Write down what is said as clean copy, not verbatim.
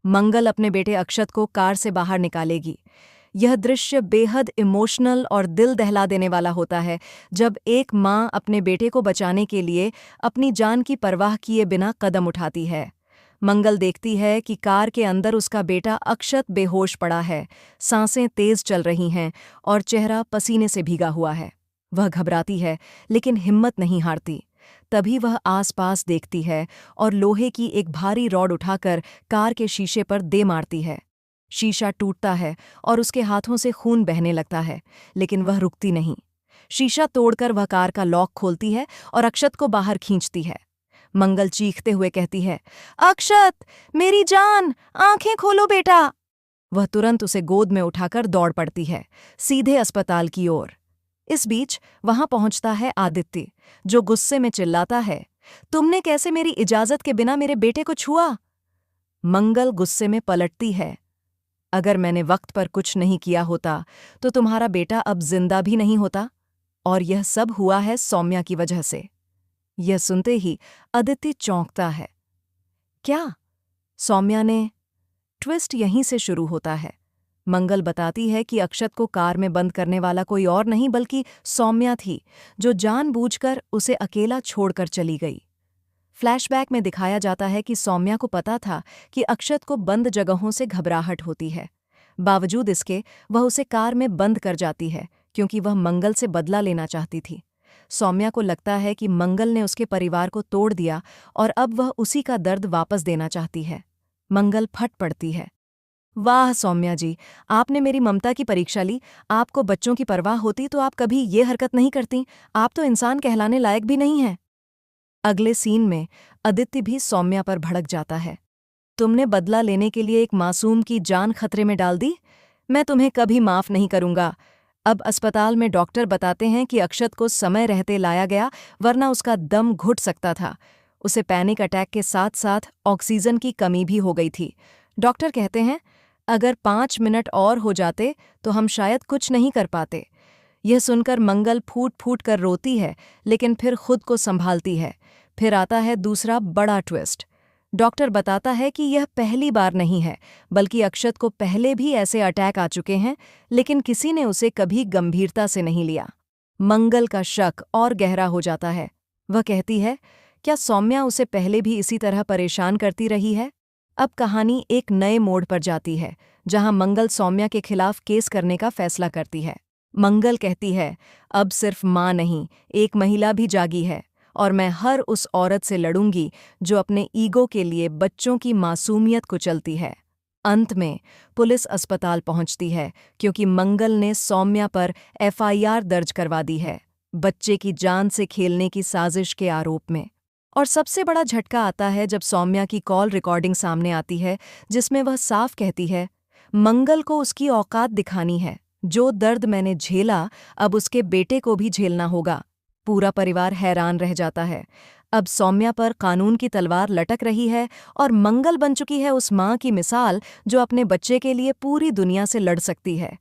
मंगल अपने बेटे अक्षत को कार से बाहर निकालेगी। यह दृश्य बेहद इमोशनल और दिल दहला देने वाला होता है, जब एक माँ अपने बेटे को बचाने के लिए अपनी जान की परवाह किए बिना कदम उठाती है। मंगल देखती है कि कार के अंदर उसका बेटा अक्षत बेहोश पड़ा है, सांसें तेज चल रही हैं और चेहरा पसीने से भीगा हुआ है। वह घबराती है, लेकिन हिम्मत नहीं हारती। तभी वह आसपास देखती है और लोहे की एक भारी रॉड उठाकर कार के शीशे पर दे मारती है। शीशा टूटता है और उसके हाथों से खून बहने लगता है, लेकिन वह रुकती नहीं। शीशा तोड़कर वह कार का लॉक खोलती है और अक्षत को बाहर खींचती है। मंगल चीखते हुए कहती है, अक्षत, मेरी जान, आंखें खोलो बेटा। वह तुरंत उसे गोद में उठाकर दौड़ पड़ती है, सीधे अस्पताल की ओर। इस बीच वहां पहुंचता है आदित्य, जो गुस्से में चिल्लाता है, तुमने कैसे मेरी इजाजत के बिना मेरे बेटे को छुआ? मंगल गुस्से में पलटती है, अगर मैंने वक्त पर कुछ नहीं किया होता तो तुम्हारा बेटा अब जिंदा भी नहीं होता, और यह सब हुआ है सौम्या की वजह से। यह सुनते ही आदित्य चौंकता है। क्या? सौम्या ने? ट्विस्ट यहीं से शुरू होता है। मंगल बताती है कि अक्षत को कार में बंद करने वाला कोई और नहीं बल्कि सौम्या थी, जो जानबूझकर उसे अकेला छोड़कर चली गई। फ्लैशबैक में दिखाया जाता है कि सौम्या को पता था कि अक्षत को बंद जगहों से घबराहट होती है। बावजूद इसके वह उसे कार में बंद कर जाती है, क्योंकि वह मंगल से बदला लेना चाहती थी। सौम्या को लगता है कि मंगल ने उसके परिवार को तोड़ दिया और अब वह उसी का दर्द वापस देना चाहती है। मंगल फट पड़ती है। वाह सौम्या जी, आपने मेरी ममता की परीक्षा ली। आपको बच्चों की परवाह होती तो आप कभी ये हरकत नहीं करती। आप तो इंसान कहलाने लायक भी नहीं हैं। अगले सीन में आदित्य भी सौम्या पर भड़क जाता है। तुमने बदला लेने के लिए एक मासूम की जान खतरे में डाल दी। मैं तुम्हें कभी माफ नहीं करूंगा। अब अस्पताल में डॉक्टर बताते हैं कि अक्षत को समय रहते लाया गया, वरना उसका दम घुट सकता था। उसे पैनिक अटैक के साथ साथ ऑक्सीजन की कमी भी हो गई थी। डॉक्टर कहते हैं, अगर 5 मिनट और हो जाते तो हम शायद कुछ नहीं कर पाते। यह सुनकर मंगल फूट फूट कर रोती है, लेकिन फिर खुद को संभालती है। फिर आता है दूसरा बड़ा ट्विस्ट। डॉक्टर बताता है कि यह पहली बार नहीं है, बल्कि अक्षत को पहले भी ऐसे अटैक आ चुके हैं, लेकिन किसी ने उसे कभी गंभीरता से नहीं लिया। मंगल का शक और गहरा हो जाता है। वह कहती है, क्या सौम्या उसे पहले भी इसी तरह परेशान करती रही है? अब कहानी एक नए मोड़ पर जाती है, जहां मंगल सौम्या के खिलाफ केस करने का फैसला करती है। मंगल कहती है, अब सिर्फ माँ नहीं, एक महिला भी जागी है, और मैं हर उस औरत से लड़ूंगी जो अपने ईगो के लिए बच्चों की मासूमियत को चलती है। अंत में पुलिस अस्पताल पहुंचती है, क्योंकि मंगल ने सौम्या पर एफआईआर दर्ज करवा दी है, बच्चे की जान से खेलने की साजिश के आरोप में। और सबसे बड़ा झटका आता है जब सौम्या की कॉल रिकॉर्डिंग सामने आती है, जिसमें वह साफ कहती है, मंगल को उसकी औकात दिखानी है। जो दर्द मैंने झेला, अब उसके बेटे को भी झेलना होगा। पूरा परिवार हैरान रह जाता है। अब सौम्या पर कानून की तलवार लटक रही है और मंगल बन चुकी है उस माँ की मिसाल जो अपने बच्चे के लिए पूरी दुनिया से लड़ सकती है।